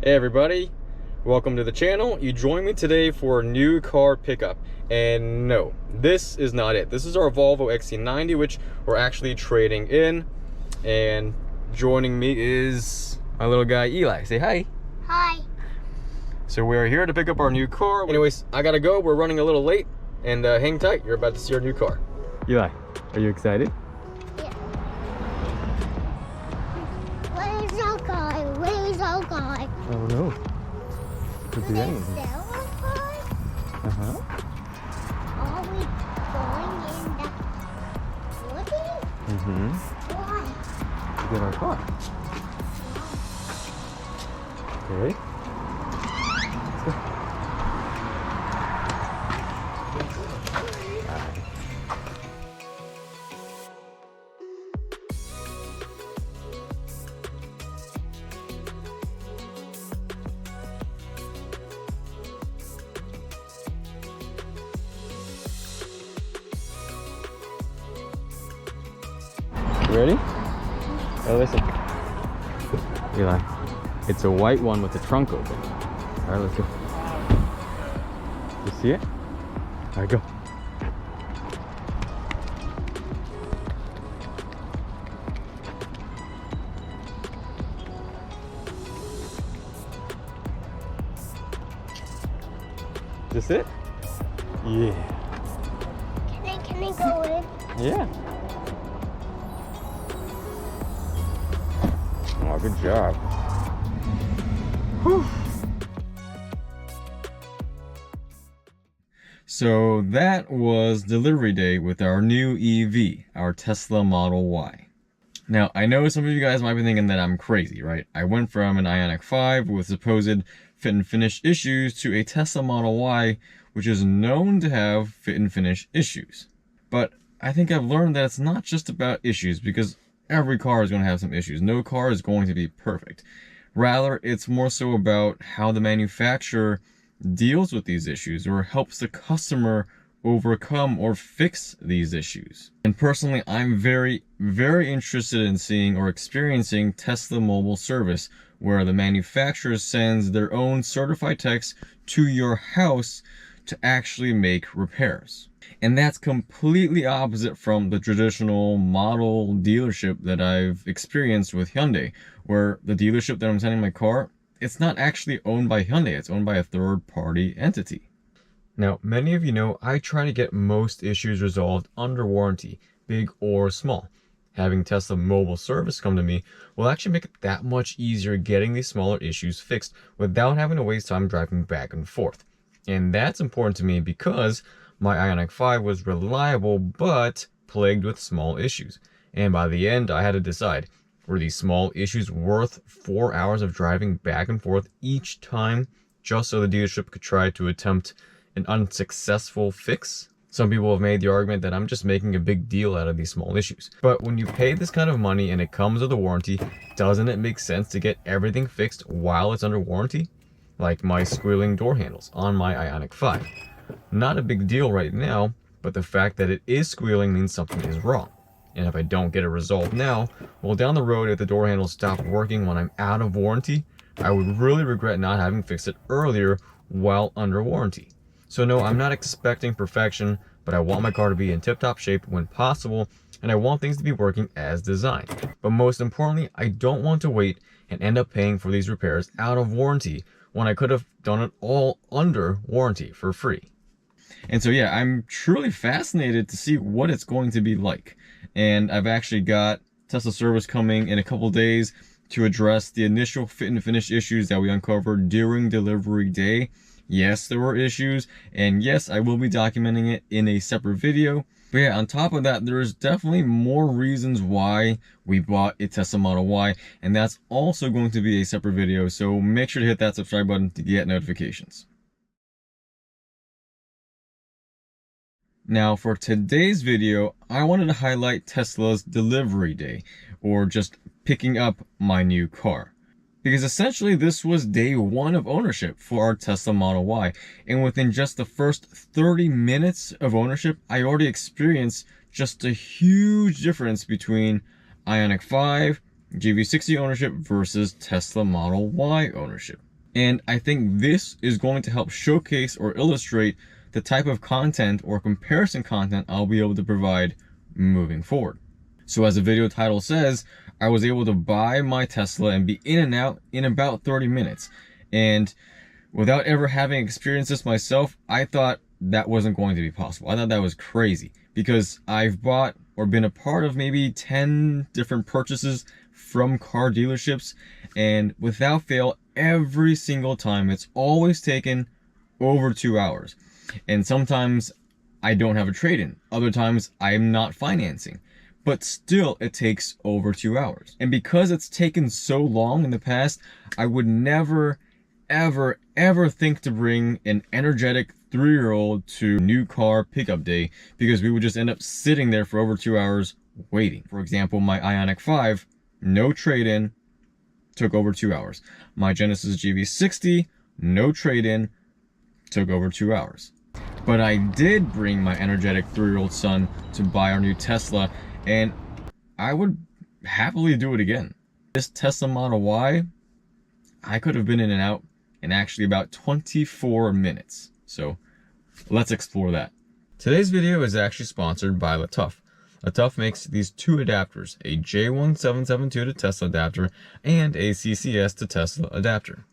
Hey everybody, welcome to the channel. You joined me today for a new car pickup, and no, this is not it. This is our Volvo XC90, which we're actually trading in, and joining me is my little guy Eli. Say hi. Hi. So we're here to pick up our new car. Anyways, I gotta go, we're running a little late, and hang tight, you're about to see our new car. Eli, are you excited? Yeah. Where's our guy? Where's our guy? I don't know. Could be anything. Is there a guy? Uh-huh. Are we going in the woody? Mm-hmm. Why? To get our car. Okay. Let's go. You ready? Oh, listen. Eli, it's a white one with the trunk open. All right, let's go. You see it? All right, go. Is this it? Yeah. Can I go in? Yeah. Oh, good job. Whew. So that was delivery day with our new EV, our Tesla Model Y. Now, I know some of you guys might be thinking that I'm crazy, right? I went from an Ioniq 5 with supposed fit and finish issues to a Tesla Model Y, which is known to have fit and finish issues. But I think I've learned that it's not just about issues, because every car is going to have some issues. No car is going to be perfect. Rather, it's more so about how the manufacturer deals with these issues or helps the customer overcome or fix these issues. And personally, I'm very, very interested in seeing or experiencing Tesla mobile service, where the manufacturer sends their own certified techs to your house to actually make repairs. And that's completely opposite from the traditional model dealership that I've experienced with Hyundai, where the dealership that I'm sending my car, it's not actually owned by Hyundai, it's owned by a third-party entity. Now, many of you know I try to get most issues resolved under warranty, big or small. Having Tesla mobile service come to me will actually make it that much easier getting these smaller issues fixed without having to waste time driving back and forth. And that's important to me because my Ioniq 5 was reliable, but plagued with small issues. And by the end, I had to decide, were these small issues worth 4 hours of driving back and forth each time just so the dealership could try to attempt an unsuccessful fix? Some people have made the argument that I'm just making a big deal out of these small issues. But when you pay this kind of money and it comes with a warranty, doesn't it make sense to get everything fixed while it's under warranty? Like my squealing door handles on my Ioniq 5. Not a big deal right now, but the fact that it is squealing means something is wrong. And if I don't get it resolved now, well, down the road, if the door handles stop working when I'm out of warranty, I would really regret not having fixed it earlier while under warranty. So no, I'm not expecting perfection, but I want my car to be in tip-top shape when possible, and I want things to be working as designed. But most importantly, I don't want to wait and end up paying for these repairs out of warranty when I could have done it all under warranty for free. And so yeah, I'm truly fascinated to see what it's going to be like. And I've actually got Tesla service coming in a couple days to address the initial fit and finish issues that we uncovered during delivery day. Yes, there were issues, and yes, I will be documenting it in a separate video. But yeah, on top of that, there is definitely more reasons why we bought a Tesla Model Y, and that's also going to be a separate video, so make sure to hit that subscribe button to get notifications. Now, for today's video, I wanted to highlight Tesla's delivery day, or just picking up my new car. Because essentially this was day one of ownership for our Tesla Model Y, and within just the first 30 minutes of ownership, I already experienced just a huge difference between Ioniq 5, GV60 ownership versus Tesla Model Y ownership. And I think this is going to help showcase or illustrate the type of content or comparison content I'll be able to provide moving forward. So as the video title says, I was able to buy my Tesla and be in and out in about 30 minutes. And without ever having experienced this myself, I thought that wasn't going to be possible. I thought that was crazy because I've bought or been a part of maybe 10 different purchases from car dealerships, and without fail, every single time it's always taken over 2 hours. And sometimes I don't have a trade-in. Other times I'm not financing. But still, it takes over 2 hours. And because it's taken so long in the past, I would never, ever think to bring an energetic 3-year-old to new car pickup day, because we would just end up sitting there for over 2 hours waiting. For example, my Ioniq 5, no trade-in, took over 2 hours. My Genesis GV60, no trade-in, took over 2 hours. But I did bring my energetic 3-year-old son to buy our new Tesla, and I would happily do it again. This Tesla Model Y, I could have been in and out in actually about 24 minutes. So let's explore that. Today's video is actually sponsored by LaTough. LaTough makes these two adapters, a J1772 to Tesla adapter and a CCS to Tesla adapter.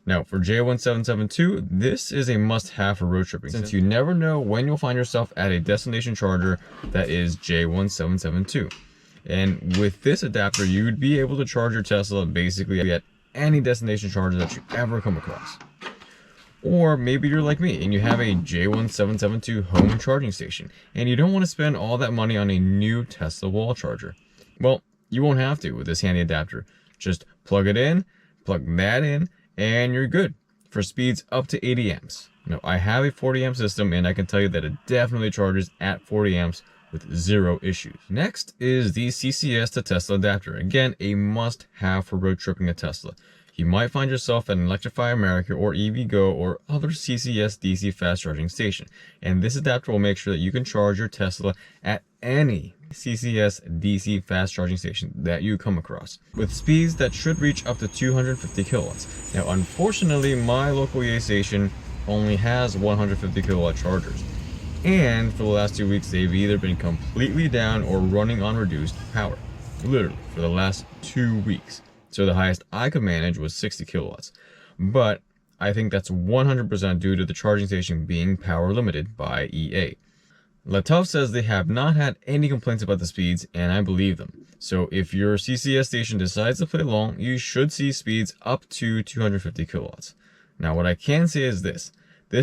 Now for J1772, this is a must-have for road tripping, since you never know when you'll find yourself at a destination charger that is J1772. And with this adapter, you'd be able to charge your Tesla basically at any destination charger that you ever come across. Or maybe you're like me and you have a J1772 home charging station and you don't want to spend all that money on a new Tesla wall charger. Well, you won't have to with this handy adapter. Just plug it in, plug that in, and you're good for speeds up to 80 amps. Now, I have a 40 amp system and I can tell you that it definitely charges at 40 amps with zero issues. Next is the CCS to Tesla adapter. Again, a must have for road tripping a Tesla. You might find yourself at an Electrify America or EVgo or other CCS DC fast charging station. And this adapter will make sure that you can charge your Tesla at any CCS DC fast charging station that you come across, with speeds that should reach up to 250 kilowatts. Now, unfortunately, my local EA station only has 150 kilowatt chargers. And for the last 2 weeks, they've either been completely down or running on reduced power. Literally, for the last 2 weeks. So the highest I could manage was 60 kilowatts. But I think that's 100% due to the charging station being power limited by EA. LaTough says they have not had any complaints about the speeds, and I believe them. So if your CCS station decides to play along, you should see speeds up to 250 kilowatts. Now what I can say is this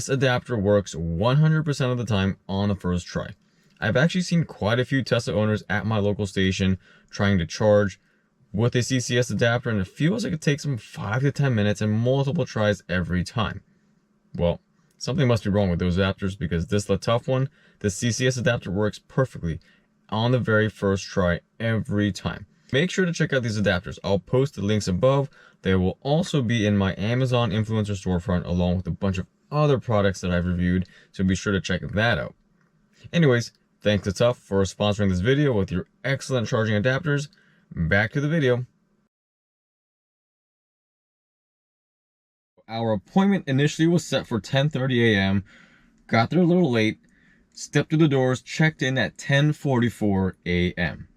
adapter works 100% of the time on the first try. I've actually seen quite a few Tesla owners at my local station trying to charge with a CCS adapter, and it feels like it takes them 5 to 10 minutes and multiple tries every time. Well, something must be wrong with those adapters, because this LaTough one, the CCS adapter, works perfectly on the very first try every time. Make sure to check out these adapters. I'll post the links above. They will also be in my Amazon influencer storefront along with a bunch of other products that I've reviewed, so be sure to check that out. Anyways, thanks to LaTough for sponsoring this video with your excellent charging adapters. Back to the video. Our appointment initially was set for 10:30 a.m. Got there a little late, stepped through the doors, checked in at 10:44 a.m.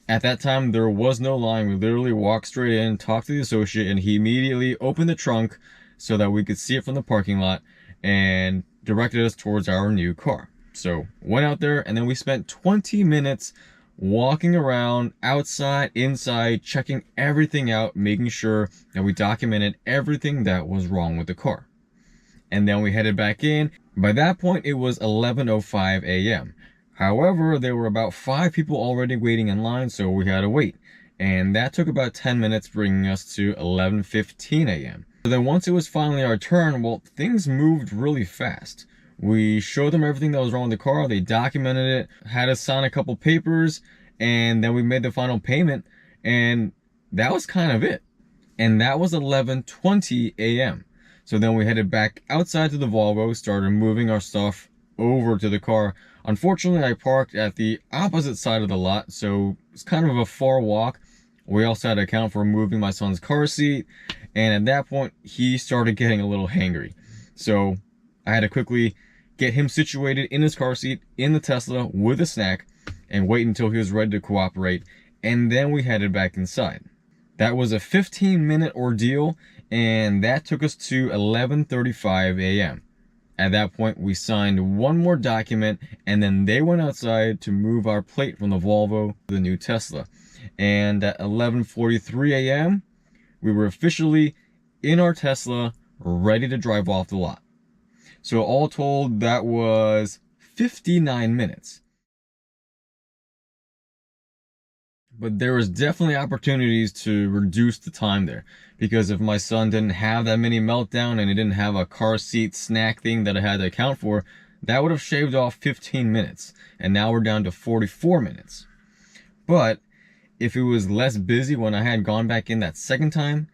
At that time, there was no line. We literally walked straight in, talked to the associate, and he immediately opened the trunk so that we could see it from the parking lot and directed us towards our new car. So went out there, and then we spent 20 minutes walking around, outside, inside, checking everything out, making sure that we documented everything that was wrong with the car. And then we headed back in. By that point, it was 11:05 a.m. However, there were about 5 people already waiting in line, so we had to wait. And that took about 10 minutes, bringing us to 11:15 a.m. So then once it was finally our turn, well, things moved really fast. We showed them everything that was wrong with the car, they documented it, had us sign a couple papers, and then we made the final payment, and that was kind of it. And that was 11:20 a.m. So then we headed back outside to the Volvo, started moving our stuff over to the car. Unfortunately, I parked at the opposite side of the lot, so it's kind of a far walk. We also had to account for moving my son's car seat, And at that point, he started getting a little hangry. So I had to quickly get him situated in his car seat in the Tesla with a snack and wait until he was ready to cooperate. And then we headed back inside. That was a 15-minute ordeal, and that took us to 11:35 a.m. At that point, we signed one more document, and then they went outside to move our plate from the Volvo to the new Tesla. And at 11:43 a.m., we were officially in our Tesla, ready to drive off the lot. So all told, that was 59 minutes. But there was definitely opportunities to reduce the time there, because if my son didn't have that mini meltdown and he didn't have a car seat snack thing that I had to account for, that would have shaved off 15 minutes, and now we're down to 44 minutes. But if it was less busy when I had gone back in that second time,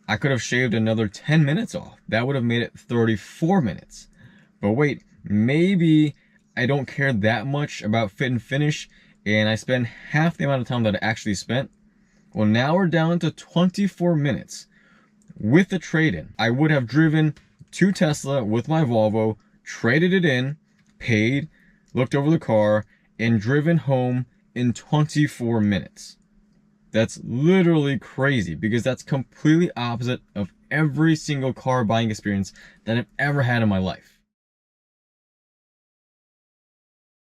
I could have shaved another 10 minutes off. That would have made it 34 minutes. But wait, maybe I don't care that much about fit and finish, and I spend half the amount of time that I actually spent. Well, now we're down to 24 minutes. With the trade-in, I would have driven to Tesla with my Volvo, traded it in, paid, looked over the car, and driven home in 24 minutes. That's literally crazy, because that's completely opposite of every single car buying experience that I've ever had in my life.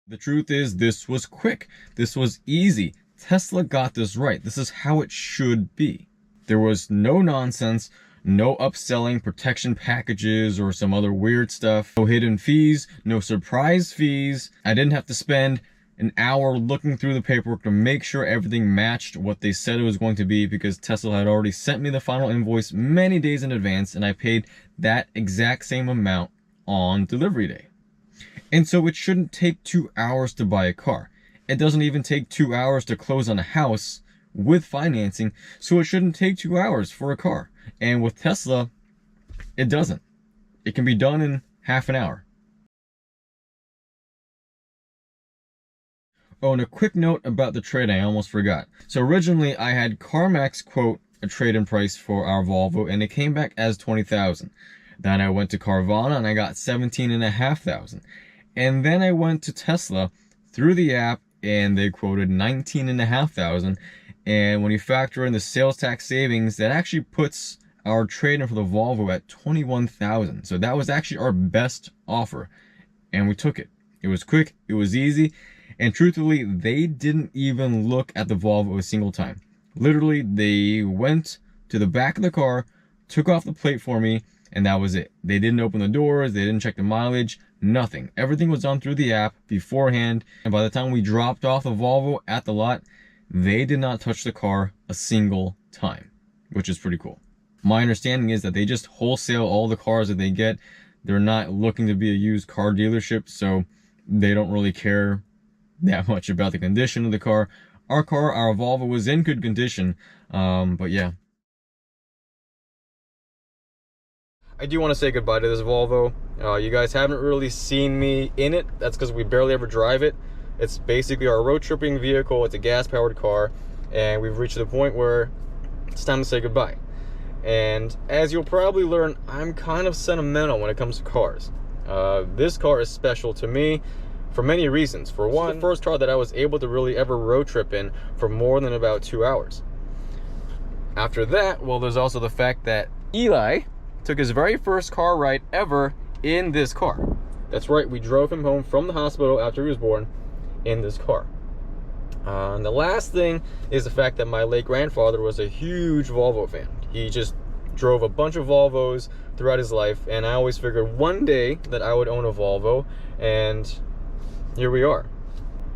The truth is, this was quick. This was easy. Tesla got this right. This is how it should be. There was no nonsense, no upselling protection packages or some other weird stuff, no hidden fees, no surprise fees. I didn't have to spend an hour looking through the paperwork to make sure everything matched what they said it was going to be, because Tesla had already sent me the final invoice many days in advance, and I paid that exact same amount on delivery day. And so it shouldn't take 2 hours to buy a car. It doesn't even take 2 hours to close on a house with financing, so it shouldn't take 2 hours for a car. And with Tesla, it doesn't. It can be done in half an hour. Oh, and a quick note about the trade, I almost forgot. So originally I had CarMax quote a trade-in price for our Volvo, and it came back as $20,000. Then I went to Carvana and I got $17,500. And then I went to Tesla through the app and they quoted $19,500. And when you factor in the sales tax savings, that actually puts our trade-in for the Volvo at $21,000. So that was actually our best offer, and we took it. It was quick, it was easy, and truthfully, they didn't even look at the Volvo a single time. Literally, they went to the back of the car, took off the plate for me, and that was it. They didn't open the doors, they didn't check the mileage, nothing. Everything was done through the app beforehand, and by the time we dropped off the Volvo at the lot, they did not touch the car a single time, which is pretty cool. My understanding is that they just wholesale all the cars that they get. They're not looking to be a used car dealership, so they don't really care that much about the condition of the car. Our Volvo was in good condition, but yeah. I do want to say goodbye to this Volvo. You guys haven't really seen me in it. That's because we barely ever drive it. It's basically our road tripping vehicle. It's a gas-powered car, and we've reached the point where it's time to say goodbye. And as you'll probably learn, I'm kind of sentimental when it comes to cars. This car is special to me for many reasons. For one, the first car that I was able to really ever road trip in for more than about 2 hours. After that, well, there's also the fact that Eli took his very first car ride ever in this car. That's right, we drove him home from the hospital after he was born in this car. And the last thing is the fact that my late grandfather was a huge Volvo fan. He just drove a bunch of Volvos throughout his life, and I always figured one day that I would own a Volvo, and here we are.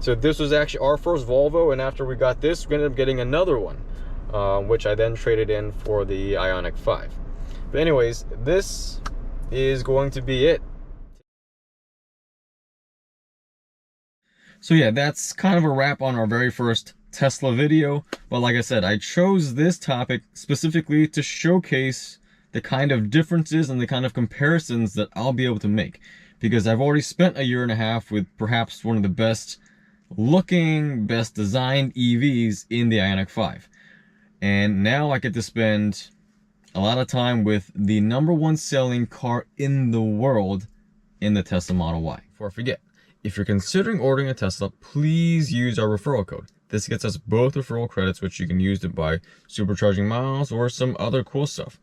So this was actually our first Volvo, and after we got this, we ended up getting another one, which I then traded in for the Ioniq 5. But anyways, this is going to be it. So yeah, that's kind of a wrap on our very first Tesla video. But like I said, I chose this topic specifically to showcase the kind of differences and the kind of comparisons that I'll be able to make. Because I've already spent a year and a half with perhaps one of the best looking, best designed EVs in the Ioniq 5. And now I get to spend a lot of time with the #1 selling car in the world in the Tesla Model Y. Before I forget, if you're considering ordering a Tesla, please use our referral code. This gets us both referral credits, which you can use to buy supercharging miles or some other cool stuff.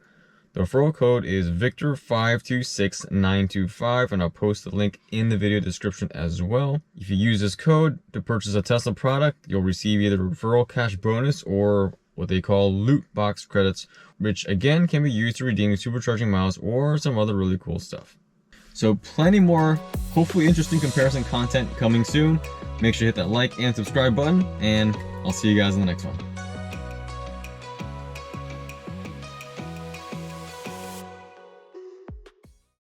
The referral code is Victor526925, and I'll post the link in the video description as well. If you use this code to purchase a Tesla product, you'll receive either a referral cash bonus or what they call loot box credits, which again can be used to redeem supercharging miles or some other really cool stuff. So plenty more, hopefully interesting comparison content coming soon. Make sure to hit that like and subscribe button, and I'll see you guys in the next one.